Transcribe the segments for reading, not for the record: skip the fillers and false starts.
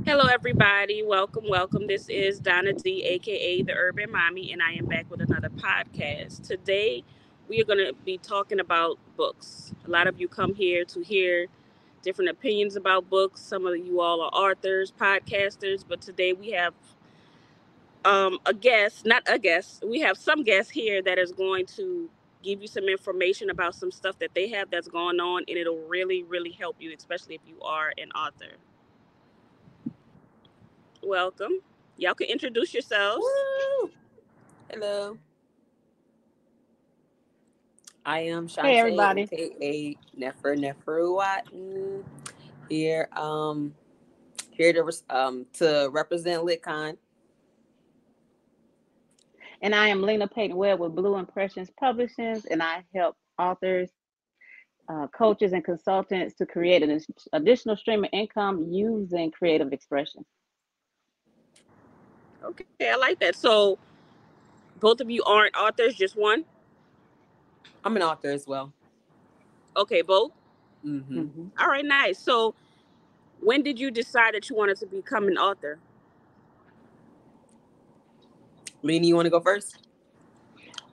Hello, everybody. Welcome, welcome. This is Donna D, aka the Urban Mommy, and I am back with another podcast. Today, we are going to be talking about books. A lot of you come here to hear different opinions about books. Some of you all are authors, podcasters, but today we have a guest, not a guest, we have some guests here that is going to give you some information about some stuff that they have that's going on, and it'll really, really help you, especially if you are an author. Welcome. Y'all can introduce yourselves. Woo! Hello, I am Hey Shantae, everybody. aka Nefer Watton. Here, here to represent LitCon. And I am Lena Payton Webb with Blue Impressions Publishings, and I help authors, coaches, and consultants to create an additional stream of income using creative expression. Okay, I like that. So both of you aren't authors, just one? I'm an author as well. Okay, both? Mm-hmm. Hmm. All right, nice. So when did you decide that you wanted to become an author? Lena, you want to go first?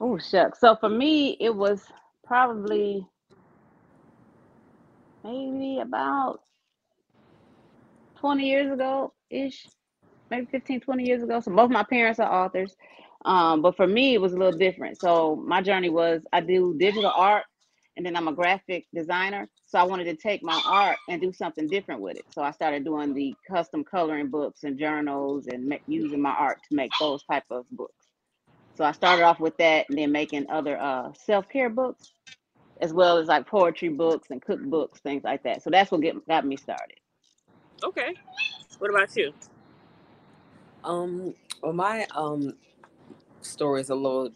Oh, shucks. So for me, it was probably maybe about 20 years ago ish, maybe 15, 20 years ago. So both my parents are authors. But for me, it was a little different. So my journey was I do digital art and then I'm a graphic designer. So I wanted to take my art and do something different with it. So I started doing the custom coloring books and journals and using my art to make those type of books. So I started off with that and then making other self-care books as well as like poetry books and cookbooks, things like that. So that's what got me started. Okay. What about you? Well, my story is a little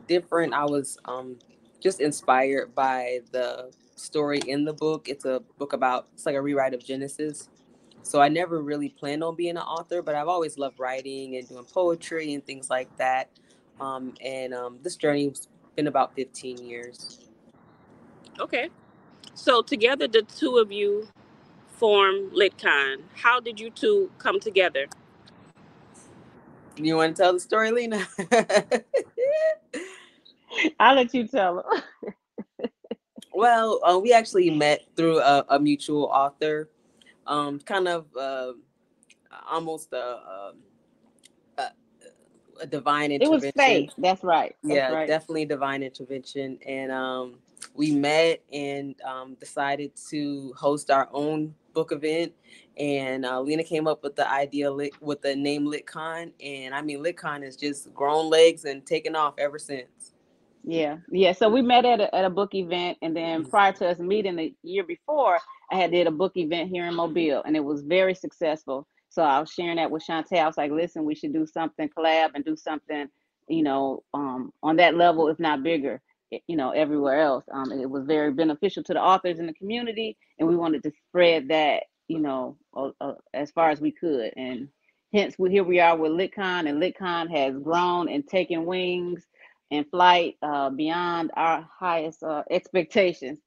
different. I was just inspired by the story in the book. It's a book about it's like a rewrite of Genesis. So I never really planned on being an author, but I've always loved writing and doing poetry and things like that. And this journey's been about 15 years. Okay. So together, the two of you form LitCon. How did you two come together? You want to tell the story, Lena? I'll let you tell them. Well, we actually met through a mutual author, kind of almost a, a divine It was intervention. fate. That's right. That's Yeah, right. definitely divine intervention. And we met and decided to host our own book event. And Lena came up with the idea with the name LitCon. And I mean, LitCon has just grown legs and taken off ever since. Yeah, yeah. So we met at a book event, and then prior to us meeting the year before, I had did a book event here in Mobile, and it was very successful. So I was sharing that with Shantae. I was like, "Listen, we should do something collab and do something, on that level, if not bigger, everywhere else." And it was very beneficial to the authors in the community, and we wanted to spread that, as far as we could, and hence here we are with LitCon, and LitCon has grown and taken wings and flight beyond our highest expectations.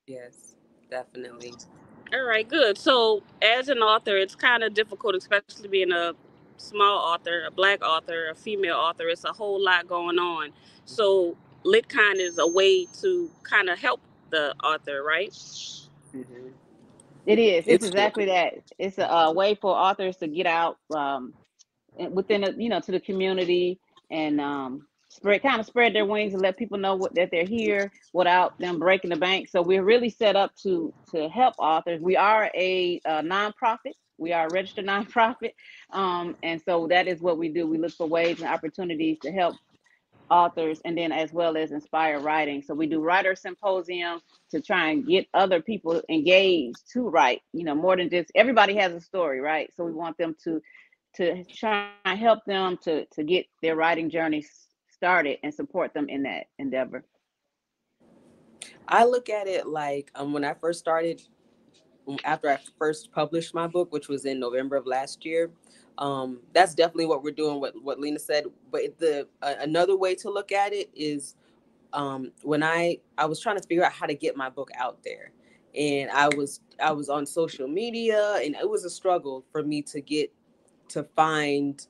Yes, definitely. All right, good. So as an author, it's kind of difficult, especially being a small author, a black author, a female author. It's a whole lot going on. So LitCon is a way to kind of help the author, right? Hmm. It is. It's It's exactly that. It's a way for authors to get out within, to the community and spread their wings and let people know that they're here without them breaking the bank. So we're really set up to help authors. We are a nonprofit. We are a registered nonprofit, and so that is what we do. We look for ways and opportunities to help authors and then as well as inspire writing. So we do writer symposiums to try and get other people engaged to write, more than just everybody has a story, right? So we want them to try and help them to get their writing journey started and support them in that endeavor. I look at it like when I first started, after I first published my book, which was in November of last year. That's definitely what we're doing. What Lena said, but the another way to look at it is when I was trying to figure out how to get my book out there, and I was on social media, and it was a struggle for me to find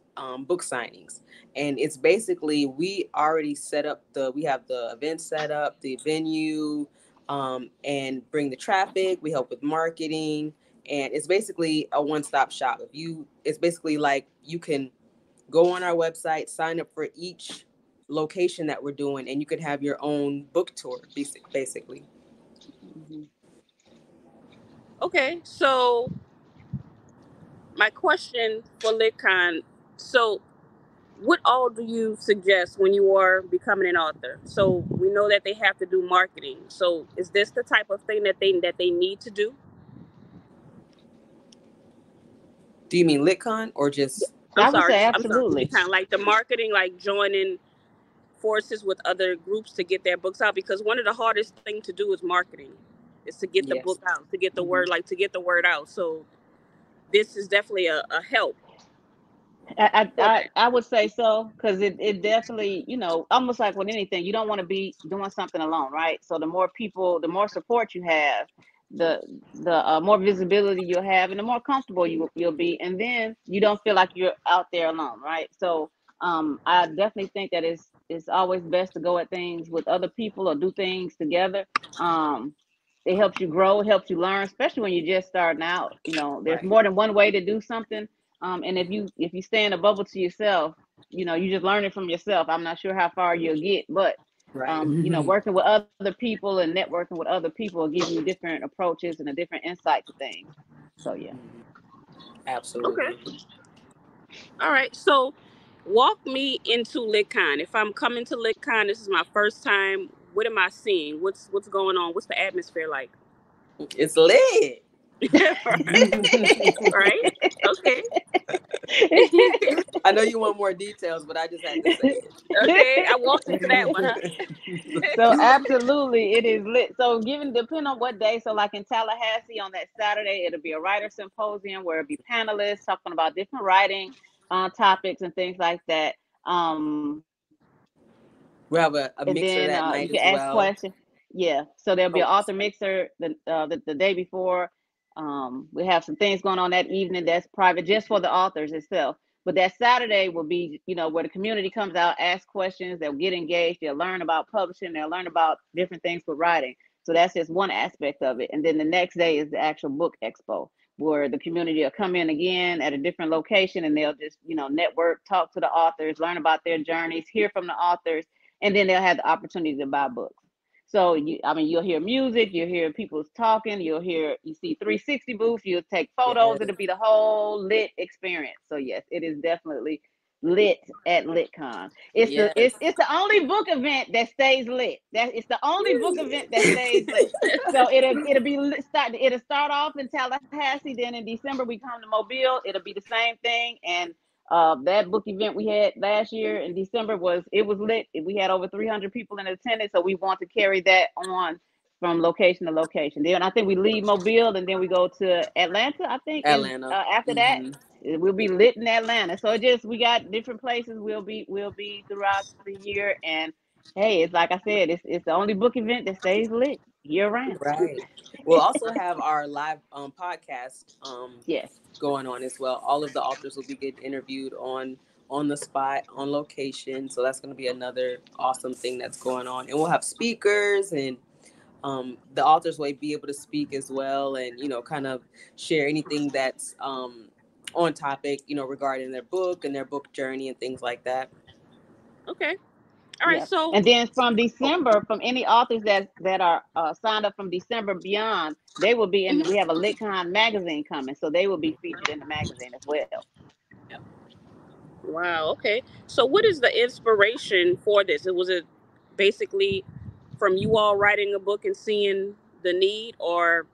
book signings. And it's basically, we already set up we have the event set up, the venue, and bring the traffic. We help with marketing, and it's basically a one-stop shop. It's basically like you can go on our website, sign up for each location that we're doing, and you could have your own book tour, basically. Mhm. Okay, so my question for LitCon, so what all do you suggest when you are becoming an author? So we know that they have to do marketing. So is this the type of thing that they need to do? Do you mean LitCon or just? I would say I'm sorry, absolutely. LitCon, like the marketing, like joining forces with other groups to get their books out, because one of the hardest thing to do is marketing, is to get the book Yes. out, to get the Hmm. word, like to get the word out. So this is definitely a help for that. I would say so, because it definitely, almost like with anything, you don't want to be doing something alone, right? So the more people, the more support you have, the the more visibility you'll have, and the more comfortable you'll be, and then you don't feel like you're out there alone, right? So I definitely think that it's always best to go at things with other people or do things together. Um, it helps you grow, it helps you learn, especially when you're just starting out. There's Right. more than one way to do something, and if you stay in a bubble to yourself, you just learn it from yourself. I'm not sure how far you'll get, but Right. working with other people and networking with other people will give you different approaches and a different insight to things. So yeah. Absolutely. Okay. All right. So walk me into LitCon. If I'm coming to LitCon, this is my first time. What am I seeing? What's going on? What's the atmosphere like? It's lit. Right? Okay. I know you want more details, but I just had to say Okay. I walked into that one, huh? it. So absolutely, it is lit. So given depending on what day, so like in Tallahassee on that Saturday, it'll be a writer symposium where it'll be panelists talking about different writing topics and things like that. And then We have you can a ask mixer that questions. night as Yeah, well. so there'll be an author Oh, mixer the day before. We have some things going on that evening that's private just for the authors itself. But that Saturday will be, where the community comes out, ask questions, they'll get engaged, they'll learn about publishing, they'll learn about different things with writing. So that's just one aspect of it. And then the next day is the actual book expo, where the community will come in again at a different location, and they'll just, network, talk to the authors, learn about their journeys, hear from the authors, and then they'll have the opportunity to buy books. So you'll hear music, you'll hear people talking, you see 360 booths, you'll take photos. yes. It'll be the whole lit experience. So yes, it is definitely lit at LitCon. It's the Yes. it's the only book event that stays lit. It's the only book event that stays lit. So it'll start off in Tallahassee. Then in December we come to Mobile. It'll be the same thing. And that book event we had last year in December was lit. We had over 300 people in attendance, so we want to carry that on from location to location. Then I think we leave Mobile and then we go to Atlanta. I think, and Atlanta. after that Hmm. we'll be lit in Atlanta. So we got different places we'll be throughout the year. And hey, it's like I said, it's the only book event that stays lit year round. Right. We'll also have our live podcast Yes. going on as well. All of the authors will be getting interviewed on the spot, on location. So that's going to be another awesome thing that's going on. And we'll have speakers, and the authors will be able to speak as well, and kind of share anything that's on topic, regarding their book and their book journey and things like that. Okay. All right. Yeah. So, And then from Oh, December, from any authors that are signed up from December beyond, they will be in. We mhm. have a LitCon magazine coming, so they will be featured in the magazine as well. yeah. Wow. Okay. So, what is the inspiration for this? Was it basically from you all writing a book and seeing the need, or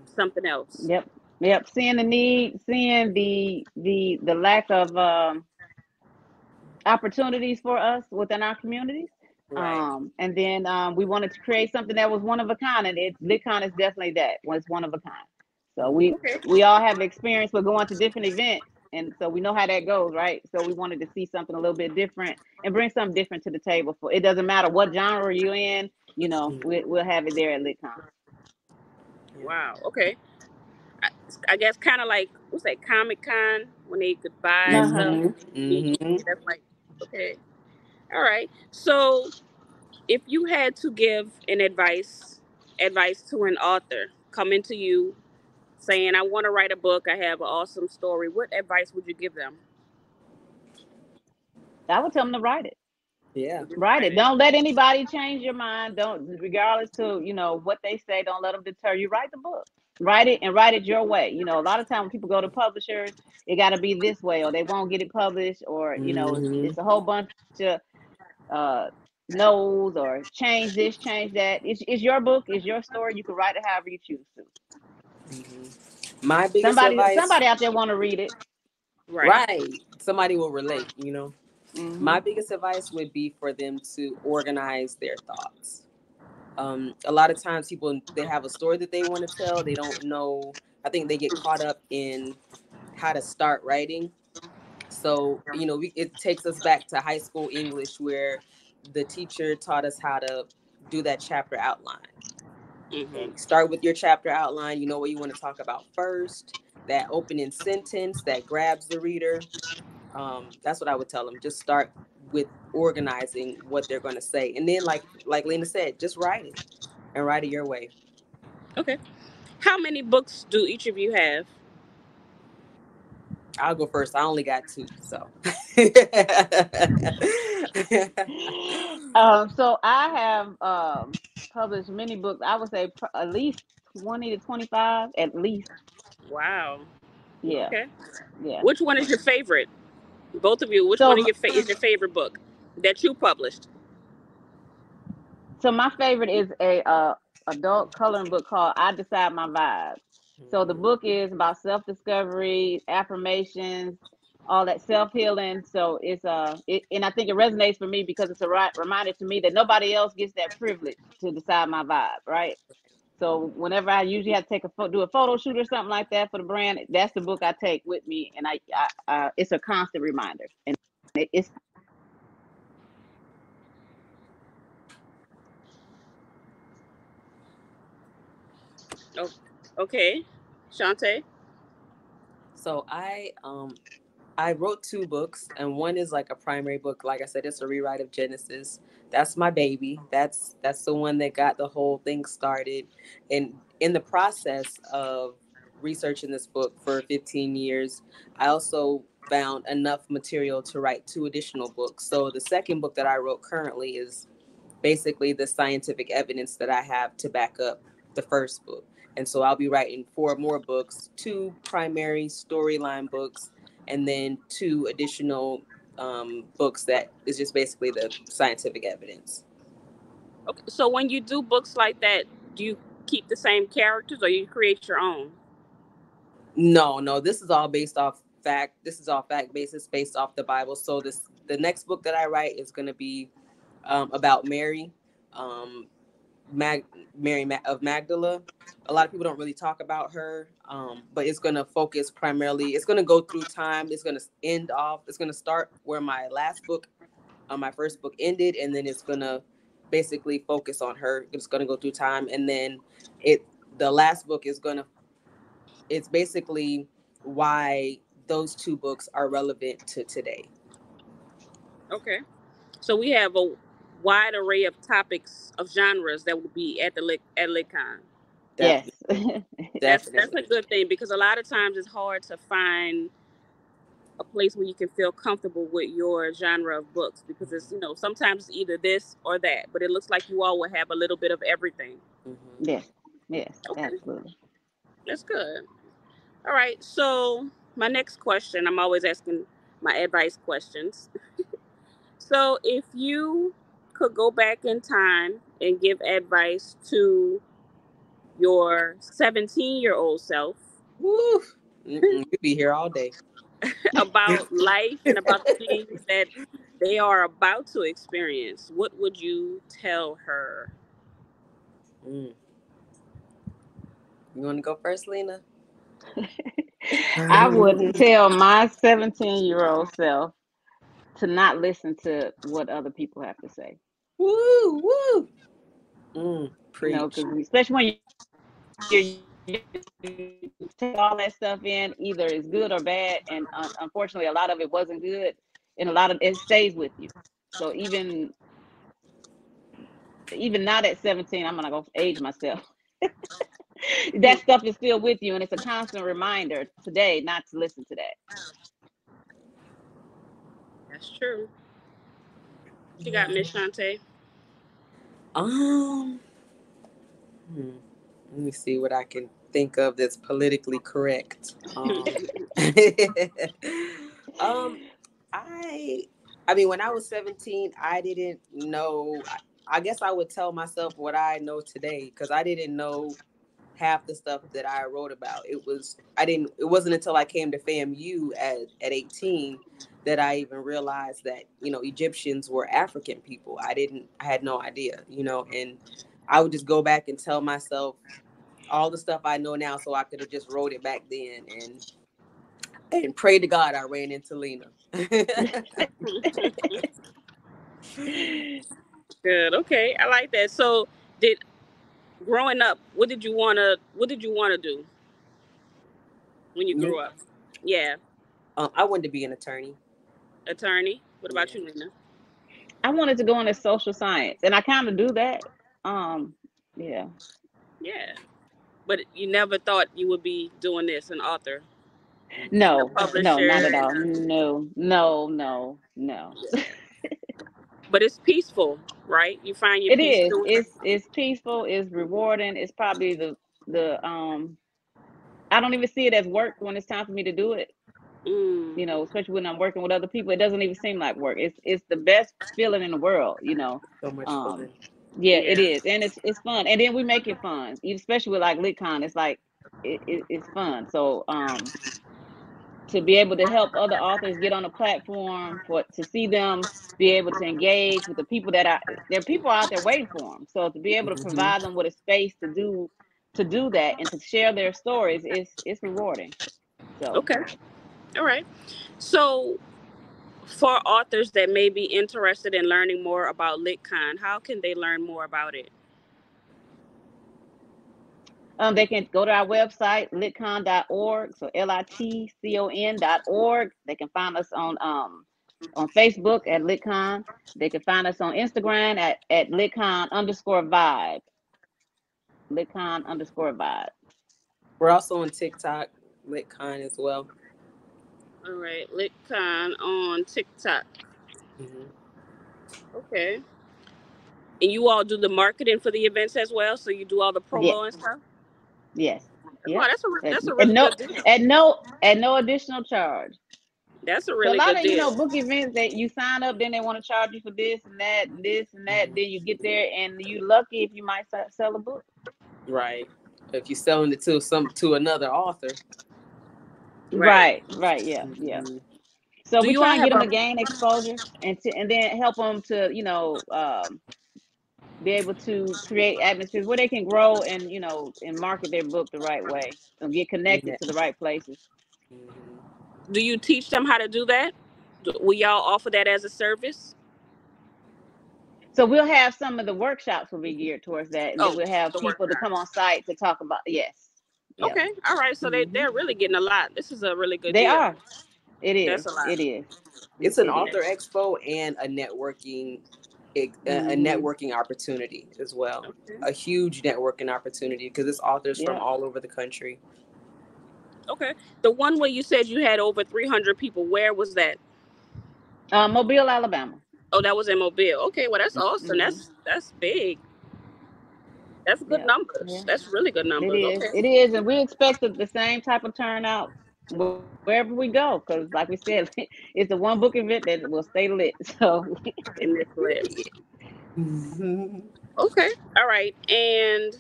something else? Yep. Yep. Seeing the need, seeing the lack of opportunities for us within our communities. Right. And then we wanted to create something that was one of a kind, and LitCon is definitely that. Was one of a kind. So we Okay. we all have experience with going to different events, and so we know how that goes, right? So we wanted to see something a little bit different and bring something different to the table. For it doesn't matter what genre you're in, we'll have it there at LitCon. Wow. Okay. I, I guess kind of like what's that Comic Con when they could buy Uh-huh. stuff. Mm-hmm. Yeah, Mm-hmm. that's like okay. All right. So if you had to give an advice to an author coming to you saying, I want to write a book, I have an awesome story, what advice would you give them? I would tell them to write it. Yeah. Just Write write it. it. Don't let anybody change your mind. Don't, regardless to what they say. Don't let them deter you. Write the book. Write it and write it your way. A lot of times when people go to publishers, it got to be this way, or they won't get it published, or Mm-hmm. it's a whole bunch of uh no's, or change this, change that. It's your book. It's your story. You can write it however you choose to. Mm-hmm. My biggest Somebody advice, out there want to read it. Right. right? Somebody will relate, you know. My Hmm. biggest advice would be for them to organize their thoughts. A lot of times people, they have a story that they want to tell, they don't know. I think they get caught up in how to start writing. So it takes us back to high school English, where the teacher taught us how to do that chapter outline. Hmm. And start with your chapter outline. You know what you want to talk about first, that opening sentence that grabs the reader. That's what I would tell them. Just start with organizing what they're going to say, and then like Lena said, just write it and write it your way. Okay. How many books do each of you have? I'll go first. I only got two, so. So I have published many books. I would say at least 20 to 25, at least. Wow. Yeah, Okay. yeah. Which one is your favorite? Both of you, which one of So your is your favorite book that you published? so my favorite is a adult coloring book called I Decide My Vibe. So the book is about self-discovery, affirmations, all that self-healing. So and I think it resonates for me because it's a reminder to me that nobody else gets that privilege to decide my vibe, right? So whenever I usually have to do a photo shoot or something like that for the brand, that's the book I take with me, and it's a constant reminder. And it's Oh, okay. Shantae? So I wrote two books, and one is like a primary book. Like I said, it's a rewrite of Genesis. That's my baby. That's the one that got the whole thing started. And in the process of researching this book for 15 years, I also found enough material to write two additional books. So the second book that I wrote currently is basically the scientific evidence that I have to back up the first book. And so I'll be writing four more books, two primary storyline books, and then two additional books that is just basically the scientific evidence. Okay. So when you do books like that, do you keep the same characters or you create your own? No, no, this is all based off fact. This is all fact basis based off the Bible. So the next book that I write is going to be about Mary. Um, Mag Mary of Magdala. A lot of people don't really talk about her, but it's going to focus primarily. It's going to go through time. It's going to end off. It's going to start where my last book, my first book ended, and then it's going to basically focus on her. It's going to go through time, and then it. The last book is going to. It's basically why those two books are relevant to today. Okay. So we have a wide array of topics of genres that will be at at LitCon. yes. Definitely, That's a definitely. good thing because a lot of times it's hard to find a place where you can feel comfortable with your genre of books because it's sometimes it's either this or that, but it looks like you all will have a little bit of everything. Hmm. Yes, yes, Okay, absolutely. that's good. All right, so my next question, I'm always asking my advice questions. So if you could go back in time and give advice to your 17-year-old self Woo! You'd be here all day. about life and about the things that they are about to experience, what would you tell her? Mm. You want to go first, Lena? I would tell my 17-year-old self to not listen to what other people have to say. Woo, woo. Because Preach. especially when you're young, take all that stuff in, either it's good or bad, and unfortunately, a lot of it wasn't good, and a lot of it stays with you. So even not at 17, I'm gonna go age myself. That stuff is still with you, and it's a constant reminder today not to listen to that. That's true. You got Yeah. Miss Shantae. Um. hmm, Let me see what I can think of that's politically correct. Um. I. I mean, when I was 17, I didn't know. I guess I would tell myself what I know today because I didn't know half the stuff that I wrote about. It wasn't until I came to FAMU at 18 that I even realized that, Egyptians were African people. I had no idea, and I would just go back and tell myself all the stuff I know now so I could have just wrote it back then and pray to God I ran into Lena. Good. Okay, I like that. So, did growing up, what did you wanna do when you Me, grew up? Yeah, I wanted to be an attorney. attorney. What about Yeah. you, Lena? I wanted to go into social science, and I kind of do that. Um, yeah. Yeah, but you never thought you would be doing this, an author and a No, no, not publisher, at and all. No, no, no, no. yeah. But it's peaceful, right? You find your It peace is. doing it. It's peaceful. It's rewarding. It's probably the. I don't even see it as work when it's time for me to do it. Mm, Especially when I'm working with other people, it doesn't even seem like work. It's the best feeling in the world. So much Um, fun. yeah, it yeah. is, and it's fun, and then we make it fun, especially with like LitCon. It's like it's fun. So to be able to help other authors get on a platform for to see them be able to engage with the people that are there are people out there waiting for them. So to be able to Hmm. provide them with a space to do that and to share their stories is rewarding. So Okay. All right. So, for authors that may be interested in learning more about LitCon, how can they learn more about it? they can go to our website, litcon.org. So litcon.org. They can find us on Facebook at LitCon. They can find us on Instagram at LitCon_vibe. LitCon_vibe. We're also on TikTok, LitCon as well. All right, LitCon on TikTok. Hmm. Okay. And you all do the marketing for the events as well, so you do all the Yes. promo and stuff. Yes. Wow, Yep. that's a And really no good deal. at no additional charge. That's a So a really lot good of deal. book events that you sign up, then they want to charge you for this and that, and this and that. Then Hmm. you get there, and you lucky if you might sell a book. Right. If you're selling it to another author. Right. Right, right, yeah, yeah. Hmm. So Do we you try all and get have them a? to gain exposure and then help them to be able to create atmospheres where they can grow and market their book the right way and get connected Yeah. to the right places. Hmm. Do you teach them how to do that? Will y'all offer that as a service? So we'll have some of the workshops will be geared towards that, and then Oh, we'll have the people to come on workshops. site to talk about. Yes, yep. Okay. All right. So Hmm. they're really getting a lot. This is a really good They deal. are. It is. That's a lot. It is. It's an It is. author expo and a Hmm. networking opportunity as well. Okay. A huge networking opportunity because it's authors from Yep. all over the country. Okay. The one where you said you had over 300 people, where was that? Mobile, Alabama. Oh, that was in Mobile. Okay. Well, that's awesome. Hmm. That's big. That's good Yep. numbers. Yeah. That's really good It numbers. is. Okay. It is, and we expect the same type of turnout wherever we go, because like we said, it's the one book event that will stay lit. So In this list. Period. Mhm. Okay. All right. And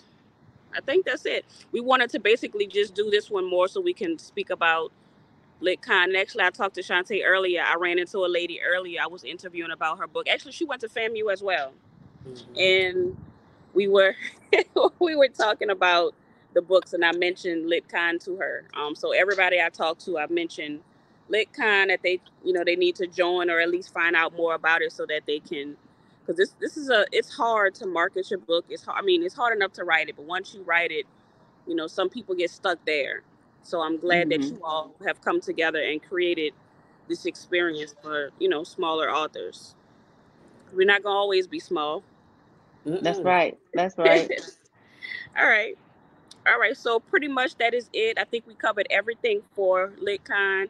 I think that's it. We wanted to basically just do this one more so we can speak about LitCon. Actually, I talked to Shantae earlier. I ran into a lady earlier. I was interviewing about her book. Actually, she went to FAMU as well. Mhm. And we were we were talking about the books, and I mentioned LitCon to her. So everybody I talked to, I mentioned LitCon that they need to join or at least find out more about it so that they can, because it's hard to market your book. It's hard, I mean, it's hard enough to write it, but once you write it, some people get stuck there. So I'm glad that Mm-hmm. you all have come together and created this experience for, smaller authors. We're not going to always be small. That's Mm-mm. right. That's right. All right. All right. So pretty much that is it. I think we covered everything for LitCon.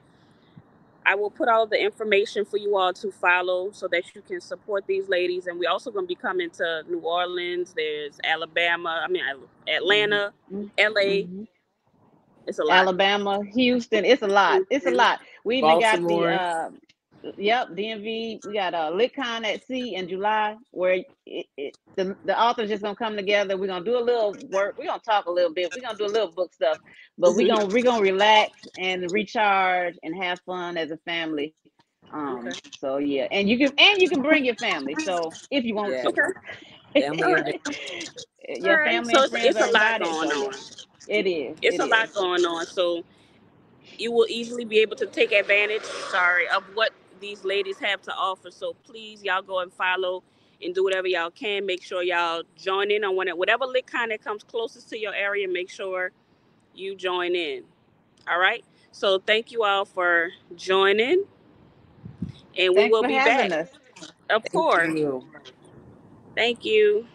I will put all the information for you all to follow so that you can support these ladies. And we're also going to be coming to New Orleans. There's Alabama. Atlanta, Mm-hmm. LA. Mm-hmm. It's a lot. Alabama, Houston. It's a lot. It's a Houston. lot. We even got the Baltimore. yep, DMV. We got LitCon at Sea in July, where the authors just gonna come together. We're gonna do a little work. We're gonna talk a little bit. We're gonna do a little book stuff, but Mhm. we're gonna relax and recharge and have fun as a family. Okay. So yeah, and you can bring your family. So if you want Yeah, to, Okay. family All event. right. All your right. family So and it's, friends it's a are lot invited. going So on. yeah, it is. It's It a is. lot going on. So you will easily be able to take advantage, of what these ladies have to offer. So please, y'all go and follow and do whatever y'all can. Make sure y'all join in on whatever lit kind that comes closest to your area. Make sure you join in. All right. So thank you all for joining, and we Thanks will for be having back. us. Of Thank course. you. Thank you.